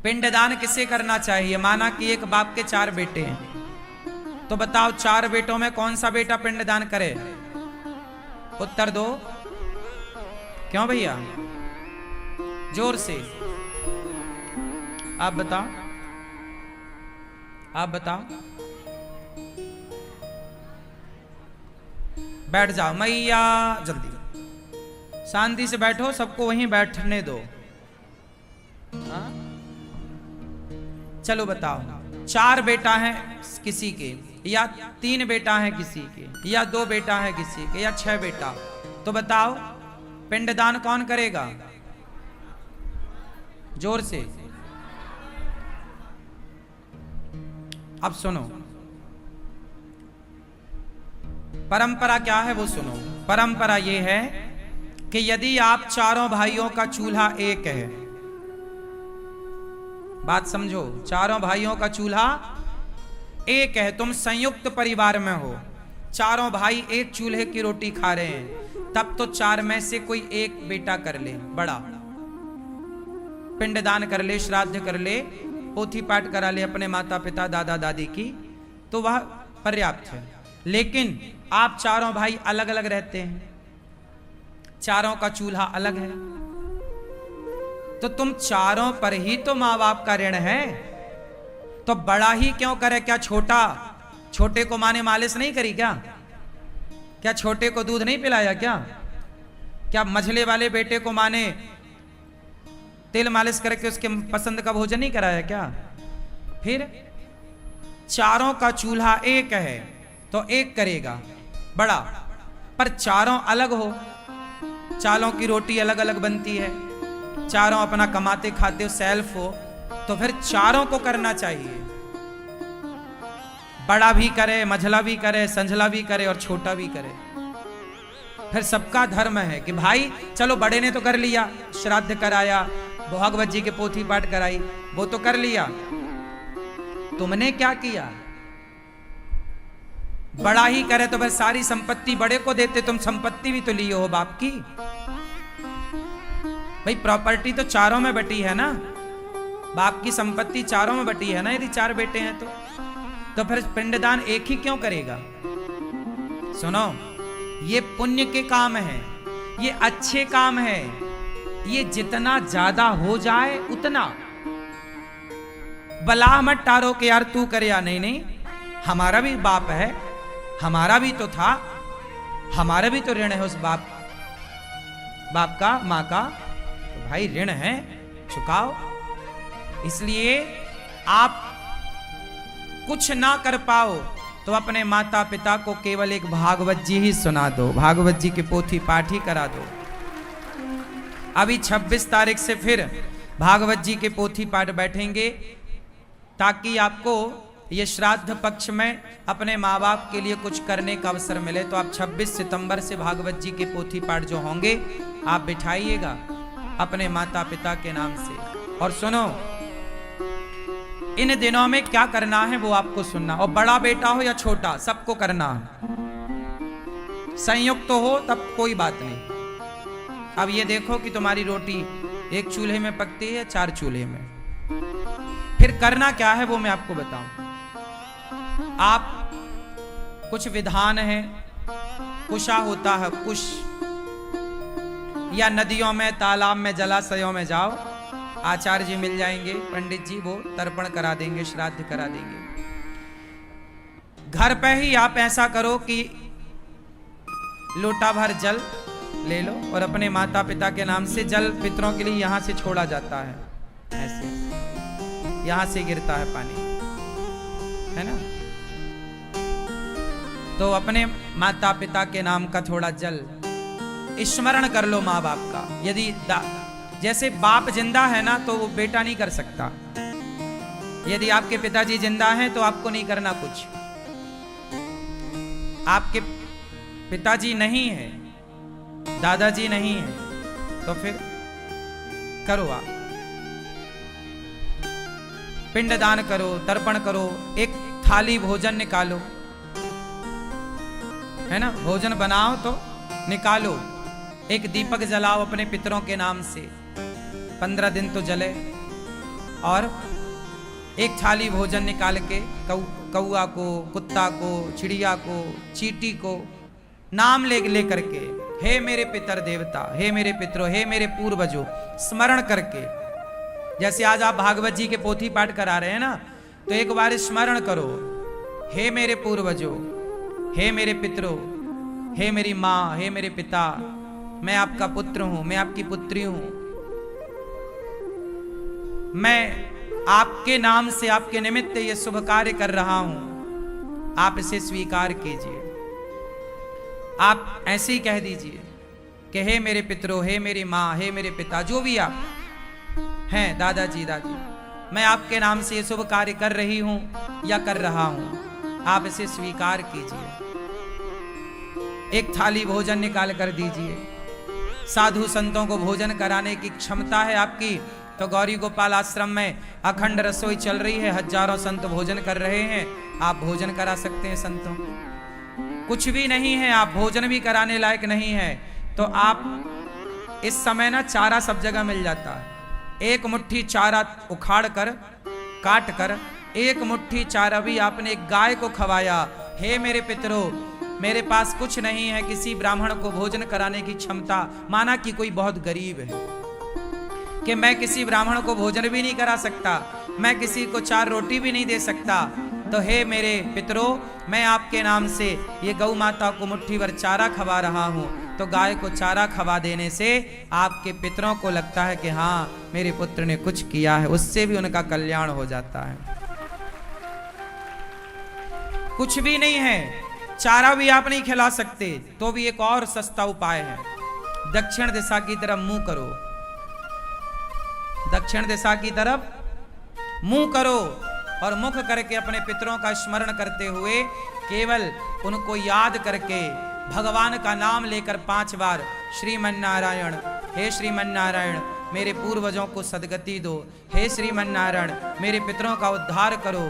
पिंडदान किसे करना चाहिए? माना कि एक बाप के 4 बेटे हैं, तो बताओ 4 बेटों में कौन सा बेटा पिंडदान करे? उत्तर दो। क्यों भैया? जोर से आप बताओ, आप बताओ। बैठ जाओ मैया, जल्दी शांति से बैठो, सबको वहीं बैठने दो। हाँ? चलो बताओ, 4 बेटा हैं किसी के, या 3 बेटा हैं किसी के, या 2 बेटा है किसी के, या 6 बेटा, तो बताओ पिंडदान कौन करेगा? जोर से। अब सुनो, परंपरा क्या है वो सुनो। परंपरा ये है कि यदि आप चारों भाइयों का चूल्हा एक है, बात समझो, चारों भाइयों का चूल्हा एक है, तुम संयुक्त परिवार में हो, चारों भाई एक चूल्हे की रोटी खा रहे हैं, तब तो 4 में से कोई एक बेटा कर ले, बड़ा पिंडदान कर ले, श्राद्ध कर ले, पोथी पाठ करा ले अपने माता पिता दादा दादी की, तो वह पर्याप्त है। लेकिन आप चारों भाई अलग अलग रहते हैं, चारों का चूल्हा अलग है, तो तुम चारों पर ही तो माँ बाप का ऋण है, तो बड़ा ही क्यों करे? क्या छोटा, छोटे को माँ ने मालिश नहीं करी क्या? क्या छोटे को दूध नहीं पिलाया क्या? क्या मझले वाले बेटे को माँ ने तेल मालिश करके उसके पसंद का भोजन नहीं कराया क्या? फिर चारों का चूल्हा एक है तो एक करेगा बड़ा, पर चारों अलग हो, चारों की रोटी अलग अलग बनती है, चारों अपना कमाते खाते हो, सेल्फ हो, तो फिर चारों को करना चाहिए। बड़ा भी करे, मझला भी करे, संझला भी करे और छोटा भी करे। फिर सबका धर्म है कि भाई चलो बड़े ने तो कर लिया, श्राद्ध कराया, भागवत जी के पोथी पाठ कराई, वो तो कर लिया, तुमने क्या किया? बड़ा ही करे तो फिर सारी संपत्ति बड़े को देते, तुम संपत्ति भी तो लिए हो बाप की। भाई प्रॉपर्टी तो चारों में बटी है ना, बाप की संपत्ति चारों में बटी है ना, यदि 4 बेटे हैं तो फिर पिंडदान एक ही क्यों करेगा? सुनो, ये पुण्य के काम है, ये अच्छे काम है, ये जितना ज्यादा हो जाए उतना। बला मत टारो कि यार तू करे या नहीं, नहीं, हमारा भी बाप है, हमारा भी तो था, हमारा भी तो ऋण है उस बाप का, माँ का, तो भाई ऋण है, चुकाओ। इसलिए आप कुछ ना कर पाओ तो अपने माता पिता को केवल एक भागवत जी ही सुना दो, भागवत जी के पोथी पाठ ही करा दो। अभी 26 तारीख से फिर भागवत जी के पोथी पाठ बैठेंगे, ताकि आपको ये श्राद्ध पक्ष में अपने माँ बाप के लिए कुछ करने का अवसर मिले। तो आप 26 सितंबर से भागवत जी के पोथी पाठ जो होंगे आप बिठाइएगा अपने माता पिता के नाम से। और सुनो, इन दिनों में क्या करना है वो आपको सुनना, और बड़ा बेटा हो या छोटा सबको करना है। संयुक्त तो हो तब कोई बात नहीं। अब ये देखो कि तुम्हारी रोटी एक चूल्हे में पकती है, 4 चूल्हे में, फिर करना क्या है वो मैं आपको बताऊं। आप कुछ विधान है, कुशा होता है, कुश, या नदियों में, तालाब में, जलाशयों में जाओ, आचार्य जी मिल जाएंगे, पंडित जी, वो तर्पण करा देंगे, श्राद्ध करा देंगे। घर पे ही आप ऐसा करो कि लोटा भर जल ले लो और अपने माता पिता के नाम से जल पितरों के लिए यहां से छोड़ा जाता है, ऐसे यहां से गिरता है पानी, है ना, तो अपने माता पिता के नाम का थोड़ा जल स्मरण कर लो माँ बाप का। यदि जैसे बाप जिंदा है ना तो वो बेटा नहीं कर सकता, यदि आपके पिताजी जिंदा हैं तो आपको नहीं करना कुछ। आपके पिताजी नहीं है, दादाजी नहीं है, तो फिर करो, आप पिंडदान करो, तर्पण करो, एक थाली भोजन निकालो, है ना, भोजन बनाओ तो निकालो, एक दीपक जलाओ अपने पितरों के नाम से, 15 दिन तो जले, और एक थाली भोजन निकाल के कौआ को, कुत्ता को, चिड़िया को, चींटी को नाम ले करके, हे मेरे पितर देवता, हे मेरे पितरों, हे मेरे पूर्वजों, स्मरण करके, जैसे आज आप भागवत जी के पोथी पाठ करा रहे हैं ना, तो एक बार स्मरण करो, हे मेरे पूर्वजों, हे मेरे पितरों, हे मेरी माँ, हे मेरे पिता, मैं आपका पुत्र हूं, मैं आपकी पुत्री हूं, मैं आपके नाम से, आपके निमित्त ये शुभ कार्य कर रहा हूं, आप इसे स्वीकार कीजिए। आप ऐसे ही कह दीजिए कि हे मेरे पितरों, हे मेरी माँ, हे मेरे पिता, जो भी आप हैं, दादाजी दादी, मैं आपके नाम से ये शुभ कार्य कर रही हूं या कर रहा हूं, आप इसे स्वीकार कीजिए। एक थाली भोजन निकाल कर दीजिए। साधु संतों को भोजन कराने की क्षमता है आपकी, तो गौरी गोपाल आश्रम में अखंड रसोई चल रही है, हजारों संत भोजन कर रहे हैं, आप भोजन करा सकते हैं संतों। कुछ भी नहीं है, आप भोजन भी कराने लायक नहीं है, तो आप इस समय ना चारा सब जगह मिल जाता है, एक मुट्ठी चारा उखाड़ कर, काट कर, एक मुट्ठी चारा भी आपने एक गाय को खवाया। हे मेरे पितरों, मेरे पास कुछ नहीं है, किसी ब्राह्मण को भोजन कराने की क्षमता, माना कि कोई बहुत गरीब है कि मैं किसी ब्राह्मण को भोजन भी नहीं करा सकता, मैं किसी को 4 रोटी भी नहीं दे सकता, तो हे मेरे पितरों, मैं आपके नाम से ये गौ माता को मुट्ठी भर चारा खवा रहा हूँ। तो गाय को चारा खवा देने से आपके पितरों को लगता है कि हाँ, मेरे पुत्र ने कुछ किया है, उससे भी उनका कल्याण हो जाता है। कुछ भी नहीं है, चारा भी आप नहीं खिला सकते, तो भी एक और सस्ता उपाय है, दक्षिण दिशा की तरफ मुंह करो, दक्षिण दिशा की तरफ मुंह करो और मुख करके अपने पितरों का स्मरण करते हुए केवल उनको याद करके भगवान का नाम लेकर 5 बार श्रीमन नारायण, हे श्रीमन नारायण, मेरे पूर्वजों को सदगति दो, हे श्रीमन नारायण, मेरे पितरों का उद्धार करो,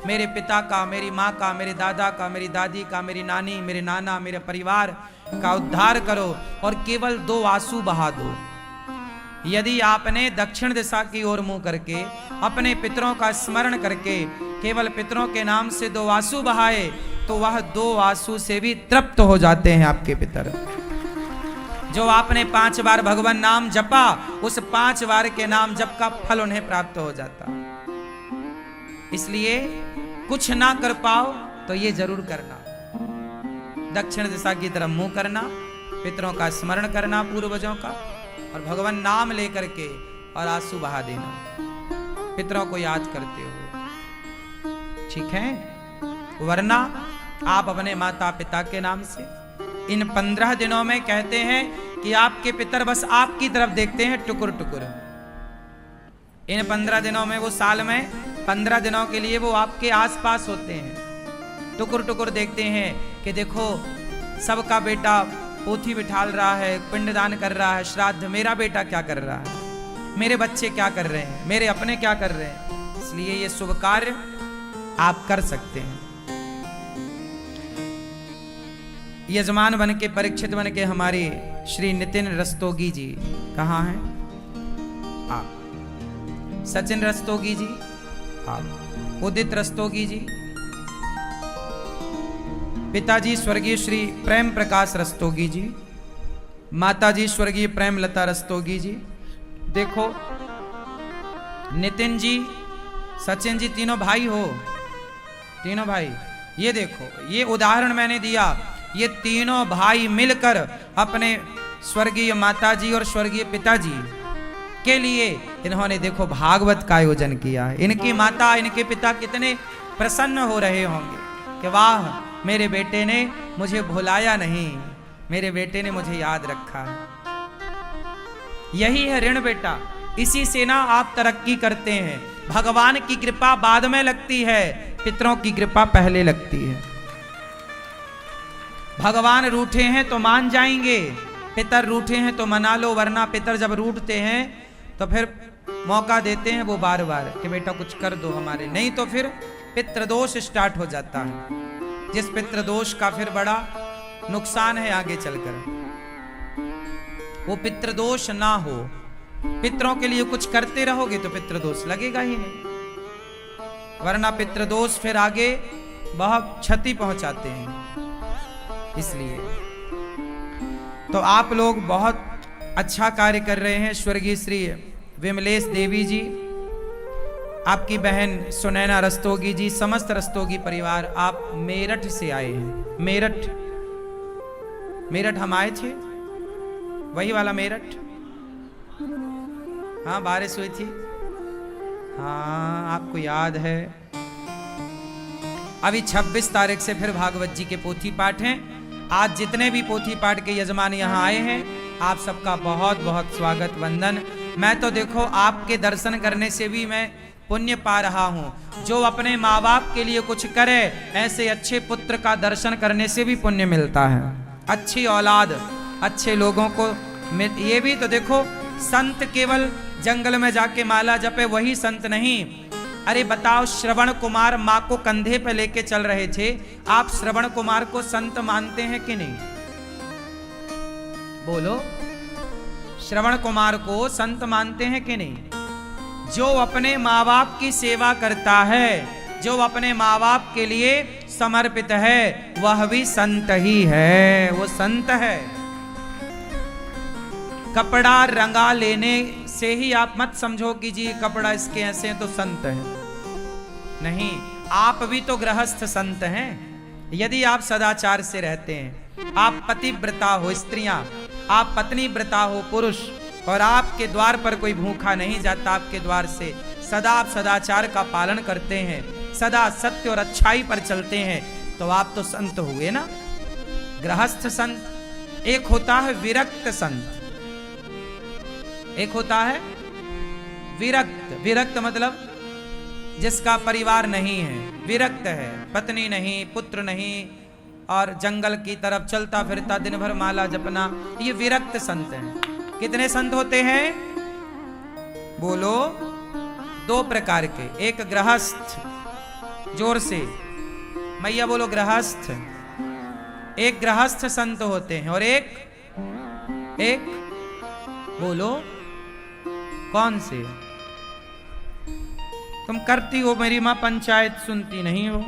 मेरे पिता का, मेरी माँ का, मेरे दादा का, मेरी दादी का, मेरी नानी, मेरे नाना, मेरे परिवार का उद्धार करो, और केवल 2 आंसू बहा दो। यदि आपने दक्षिण दिशा की ओर मुंह करके अपने पितरों का स्मरण करके केवल पितरों के नाम से 2 आंसू बहाए, तो वह 2 आंसू से भी तृप्त हो जाते हैं आपके पितर। जो आपने 5 बार भगवान नाम जपा, उस 5 बार के नाम जप का फल उन्हें प्राप्त हो जाता। इसलिए कुछ ना कर पाओ तो ये जरूर करना, दक्षिण दिशा की तरफ मुंह करना, पितरों का स्मरण करना, पूर्वजों का, और भगवान नाम लेकर के और आंसू बहा देना, पितरों को याद करते हुए, ठीक है। वरना आप अपने माता पिता के नाम से इन 15 दिनों में कहते हैं कि आपके पितर बस आपकी तरफ देखते हैं टुकुर टुकुर। इन 15 दिनों में, वो साल में 15 दिनों के लिए वो आपके आसपास होते हैं, टुकुर टुकुर देखते हैं कि देखो सबका बेटा पोथी बिठाल रहा है, पिंडदान कर रहा है, श्राद्ध, मेरा बेटा क्या कर रहा है, मेरे बच्चे क्या कर रहे हैं, मेरे अपने क्या कर रहे हैं। इसलिए ये शुभ कार्य आप कर सकते हैं। यजमान बन के, परीक्षित बन के हमारे श्री नितिन रस्तोगी जी कहाँ हैं? आप सचिन रस्तोगी जी, आप उदित रस्तोगी जी, पिताजी स्वर्गीय श्री प्रेम प्रकाश रस्तोगी जी, माताजी स्वर्गीय प्रेमलता रस्तोगी जी। देखो नितिन जी, सचिन जी, तीनों भाई हो, तीनों भाई। ये देखो, ये उदाहरण मैंने दिया, ये तीनों भाई मिलकर अपने स्वर्गीय माताजी और स्वर्गीय पिताजी के लिए इन्होंने देखो भागवत का आयोजन किया है। इनकी माता, इनके पिता कितने प्रसन्न हो रहे होंगे कि वाह, मेरे बेटे ने मुझे भुलाया नहीं, मेरे बेटे ने मुझे याद रखा है। यही है ऋण बेटा, इसी से ना आप तरक्की करते हैं। भगवान की कृपा बाद में लगती है, पितरों की कृपा पहले लगती है। भगवान रूठे हैं तो मान जाएंगे, पितर रूठे हैं तो मना लो, वरना पितर जब रूठते हैं तो फिर मौका देते हैं वो बार बार कि बेटा कुछ कर दो हमारे, नहीं तो फिर पितृदोष स्टार्ट हो जाता है, जिस पितृदोष का फिर बड़ा नुकसान है आगे चलकर। वो पितृदोष ना हो, पितरों के लिए कुछ करते रहोगे तो पितृदोष लगेगा ही नहीं, वरना पितृदोष फिर आगे बहुत क्षति पहुंचाते हैं। इसलिए तो आप लोग बहुत अच्छा कार्य कर रहे हैं। स्वर्गीय श्री विमलेश देवी जी, आपकी बहन सुनैना रस्तोगी जी, समस्त रस्तोगी परिवार, आप मेरठ से आए हैं। मेरठ हम आए थे, वही वाला मेरठ। हाँ, बारिश हुई थी, हाँ आपको याद है। अभी 26 तारीख से फिर भागवत जी के पोथी पाठ हैं। आज जितने भी पोथी पाठ के यजमान यहाँ आए हैं, आप सबका बहुत बहुत स्वागत वंदन। मैं तो देखो आपके दर्शन करने से भी मैं पुण्य पा रहा हूँ। जो अपने माँ बाप के लिए कुछ करे, ऐसे अच्छे पुत्र का दर्शन करने से भी पुण्य मिलता है। अच्छी औलाद, अच्छे लोगों को ये भी तो देखो, संत केवल जंगल में जाके माला जपे वही संत नहीं। अरे बताओ, श्रवण कुमार माँ को कंधे पे लेके चल रहे थे, आप श्रवण कुमार को संत मानते हैं कि नहीं? बोलो, श्रवण कुमार को संत मानते हैं कि नहीं? जो अपने माँ बाप की सेवा करता है, जो अपने माँ बाप के लिए समर्पित है, वह भी संत ही है, वो संत है। कपड़ा रंगा लेने से ही आप मत समझो कि जी कपड़ा इसके ऐसे हैं तो संत है। नहीं, आप भी तो गृहस्थ संत हैं। यदि आप सदाचार से रहते हैं, आप पतिव्रता हो स्त्रियां, आप पत्नी व्रता हो पुरुष, और आपके द्वार पर कोई भूखा नहीं जाता आपके द्वार से, सदा आप सदाचार का पालन करते हैं, सदा सत्य और अच्छाई पर चलते हैं, तो आप तो संत हुए ना। गृहस्थ संत एक होता है, विरक्त संत एक होता है, विरक्त। विरक्त मतलब जिसका परिवार नहीं है, विरक्त है, पत्नी नहीं, पुत्र नहीं, और जंगल की तरफ चलता फिरता दिन भर माला जपना, ये विरक्त संत हैं। कितने संत होते हैं? बोलो, 2 प्रकार के। एक गृहस्थ, जोर से मैया बोलो, गृहस्थ। एक गृहस्थ संत होते हैं, और एक बोलो कौन से? तुम करती हो मेरी मां पंचायत, सुनती नहीं हो।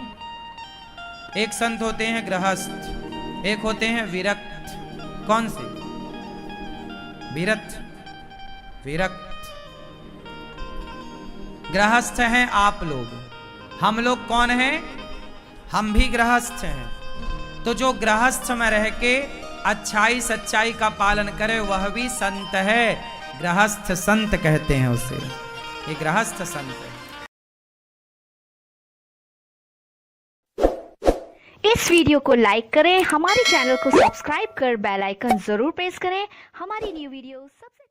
एक संत होते हैं गृहस्थ, एक होते हैं विरक्त। कौन से? विरक्त। गृहस्थ हैं आप लोग, हम लोग कौन हैं? हम भी गृहस्थ हैं। तो जो गृहस्थ में रह के अच्छाई सच्चाई का पालन करे, वह भी संत है। गृहस्थ संत कहते हैं उसे, ये गृहस्थ संत है। इस वीडियो को लाइक करें, हमारे चैनल को सब्सक्राइब कर बेल आइकन जरूर प्रेस करें। हमारी न्यू वीडियो सबसे